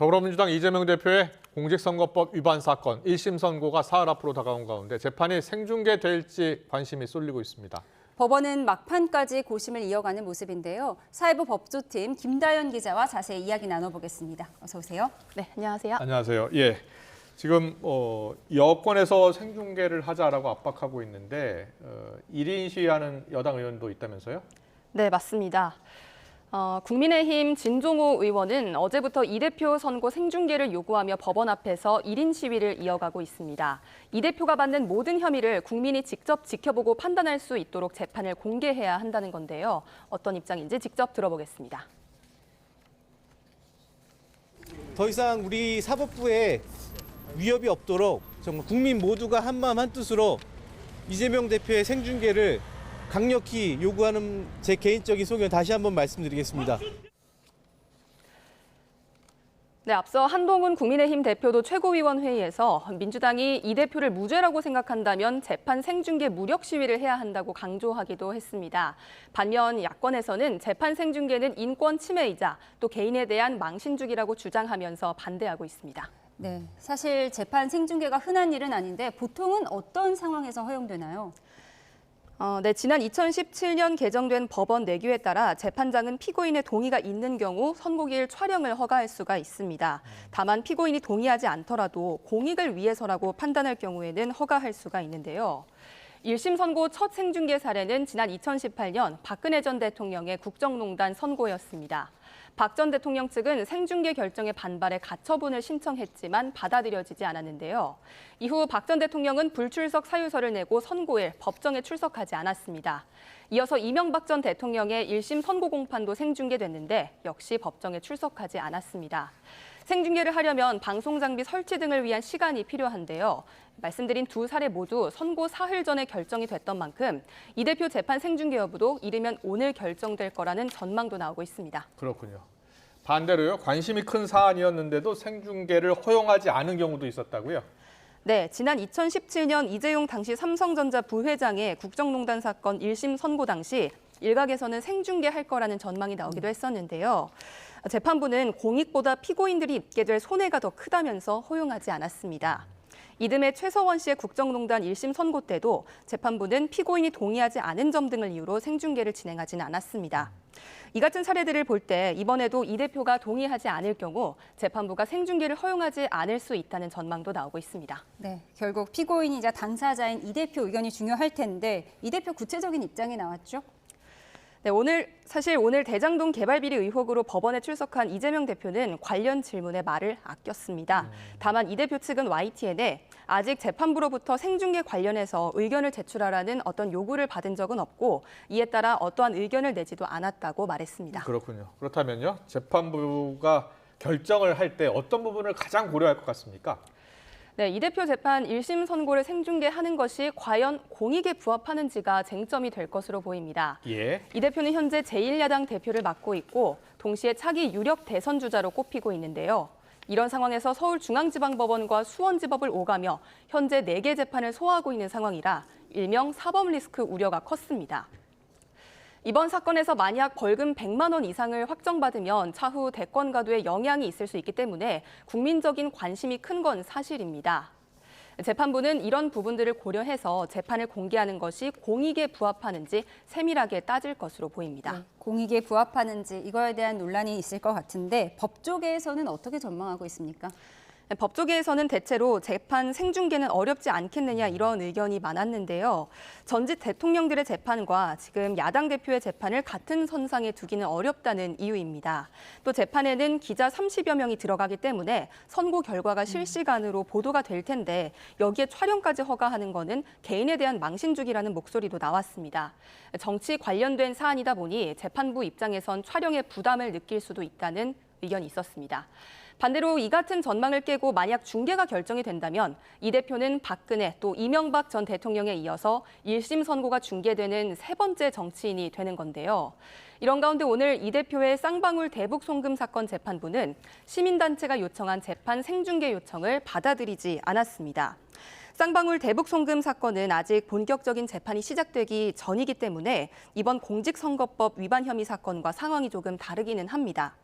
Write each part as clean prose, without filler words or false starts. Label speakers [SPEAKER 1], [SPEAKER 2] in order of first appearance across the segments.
[SPEAKER 1] 더불어민주당 이재명 대표의 공직선거법 위반 사건 1심 선고가 사흘 앞으로 다가온 가운데 재판이 생중계될지 관심이 쏠리고 있습니다.
[SPEAKER 2] 법원은 막판까지 고심을 이어가는 모습인데요. 사회부 법조팀 김다연 기자와 자세히 이야기 나눠보겠습니다. 어서 오세요.
[SPEAKER 3] 네, 안녕하세요.
[SPEAKER 1] 안녕하세요. 예, 지금 여권에서 생중계를 하자라고 압박하고 있는데 1인 시위하는 여당 의원도 있다면서요?
[SPEAKER 3] 네, 맞습니다. 국민의힘 진종호 의원은 어제부터 이 대표 선고 생중계를 요구하며 법원 앞에서 1인 시위를 이어가고 있습니다. 이 대표가 받는 모든 혐의를 국민이 직접 지켜보고 판단할 수 있도록 재판을 공개해야 한다는 건데요. 어떤 입장인지 직접 들어보겠습니다.
[SPEAKER 4] 더 이상 우리 사법부에 위협이 없도록 정말 국민 모두가 한마음 한뜻으로 이재명 대표의 생중계를 강력히 요구하는 제 개인적인 소견 다시 한번 말씀드리겠습니다.
[SPEAKER 3] 네, 앞서 한동훈 국민의힘 대표도 최고위원회의에서 민주당이 이 대표를 무죄라고 생각한다면 재판 생중계 무력 시위를 해야 한다고 강조하기도 했습니다. 반면 야권에서는 재판 생중계는 인권 침해이자 또 개인에 대한 망신주기라고 주장하면서 반대하고 있습니다.
[SPEAKER 2] 네, 사실 재판 생중계가 흔한 일은 아닌데 보통은 어떤 상황에서 허용되나요?
[SPEAKER 3] 네, 지난 2017년 개정된 법원 내규에 따라 재판장은 피고인의 동의가 있는 경우 선고일 촬영을 허가할 수가 있습니다. 다만 피고인이 동의하지 않더라도 공익을 위해서라고 판단할 경우에는 허가할 수가 있는데요. 1심 선고 첫 생중계 사례는 지난 2018년 박근혜 전 대통령의 국정농단 선고였습니다. 박 전 대통령 측은 생중계 결정에 반발해 가처분을 신청했지만 받아들여지지 않았는데요. 이후 박 전 대통령은 불출석 사유서를 내고 선고일 법정에 출석하지 않았습니다. 이어서 이명박 전 대통령의 1심 선고 공판도 생중계됐는데 역시 법정에 출석하지 않았습니다. 생중계를 하려면 방송 장비 설치 등을 위한 시간이 필요한데요. 말씀드린 두 사례 모두 선고 사흘 전에 결정이 됐던 만큼 이 대표 재판 생중계 여부도 이르면 오늘 결정될 거라는 전망도 나오고 있습니다.
[SPEAKER 1] 그렇군요. 반대로요, 관심이 큰 사안이었는데도 생중계를 허용하지 않은 경우도 있었다고요?
[SPEAKER 3] 네, 지난 2017년 이재용 당시 삼성전자 부회장의 국정농단 사건 1심 선고 당시 일각에서는 생중계할 거라는 전망이 나오기도 했었는데요. 재판부는 공익보다 피고인들이 입게 될 손해가 더 크다면서 허용하지 않았습니다. 이듬해 최서원 씨의 국정농단 1심 선고 때도 재판부는 피고인이 동의하지 않은 점 등을 이유로 생중계를 진행하지는 않았습니다. 이 같은 사례들을 볼 때 이번에도 이 대표가 동의하지 않을 경우 재판부가 생중계를 허용하지 않을 수 있다는 전망도 나오고 있습니다.
[SPEAKER 2] 네, 결국 피고인이자 당사자인 이 대표 의견이 중요할 텐데 이 대표 구체적인 입장이 나왔죠?
[SPEAKER 3] 네, 사실 오늘 대장동 개발 비리 의혹으로 법원에 출석한 이재명 대표는 관련 질문에 말을 아꼈습니다. 다만 이 대표 측은 YTN에 아직 재판부로부터 생중계 관련해서 의견을 제출하라는 어떤 요구를 받은 적은 없고 이에 따라 어떠한 의견을 내지도 않았다고 말했습니다.
[SPEAKER 1] 그렇군요. 그렇다면요, 재판부가 결정을 할 때 어떤 부분을 가장 고려할 것 같습니까?
[SPEAKER 3] 네, 이 대표 재판 1심 선고를 생중계하는 것이 과연 공익에 부합하는지가 쟁점이 될 것으로 보입니다.
[SPEAKER 1] 예.
[SPEAKER 3] 이 대표는 현재 제1야당 대표를 맡고 있고 동시에 차기 유력 대선 주자로 꼽히고 있는데요. 이런 상황에서 서울중앙지방법원과 수원지법을 오가며 현재 4개 재판을 소화하고 있는 상황이라 일명 사법 리스크 우려가 컸습니다. 이번 사건에서 만약 벌금 100만 원 이상을 확정받으면 차후 대권 가도에 영향이 있을 수 있기 때문에 국민적인 관심이 큰 건 사실입니다. 재판부는 이런 부분들을 고려해서 재판을 공개하는 것이 공익에 부합하는지 세밀하게 따질 것으로 보입니다.
[SPEAKER 2] 네, 공익에 부합하는지 이거에 대한 논란이 있을 것 같은데 법조계에서는 어떻게 전망하고 있습니까?
[SPEAKER 3] 법조계에서는 대체로 재판 생중계는 어렵지 않겠느냐 이런 의견이 많았는데요. 전직 대통령들의 재판과 지금 야당 대표의 재판을 같은 선상에 두기는 어렵다는 이유입니다. 또 재판에는 기자 30여 명이 들어가기 때문에 선고 결과가 실시간으로 보도가 될 텐데 여기에 촬영까지 허가하는 것은 개인에 대한 망신주기라는 목소리도 나왔습니다. 정치 관련된 사안이다 보니 재판부 입장에선 촬영에 부담을 느낄 수도 있다는 의견이 있었습니다. 반대로 이 같은 전망을 깨고 만약 중계가 결정이 된다면 이 대표는 박근혜 또 이명박 전 대통령에 이어서 1심 선고가 중계되는 세 번째 정치인이 되는 건데요. 이런 가운데 오늘 이 대표의 쌍방울 대북 송금 사건 재판부는 시민단체가 요청한 재판 생중계 요청을 받아들이지 않았습니다. 쌍방울 대북 송금 사건은 아직 본격적인 재판이 시작되기 전이기 때문에 이번 공직선거법 위반 혐의 사건과 상황이 조금 다르기는 합니다.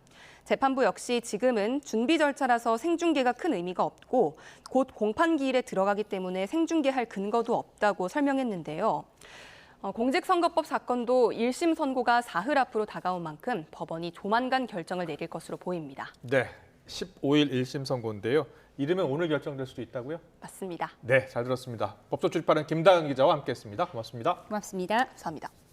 [SPEAKER 3] 재판부 역시 지금은 준비 절차라서 생중계가 큰 의미가 없고 곧 공판기일에 들어가기 때문에 생중계할 근거도 없다고 설명했는데요. 공직선거법 사건도 1심 선고가 사흘 앞으로 다가온 만큼 법원이 조만간 결정을 내릴 것으로 보입니다.
[SPEAKER 1] 네, 15일 1심 선고인데요. 이르면 오늘 결정될 수도 있다고요?
[SPEAKER 3] 맞습니다.
[SPEAKER 1] 네, 잘 들었습니다. 법조 출입하는 김다은 기자와 함께했습니다. 고맙습니다.
[SPEAKER 2] 고맙습니다.
[SPEAKER 3] 감사합니다.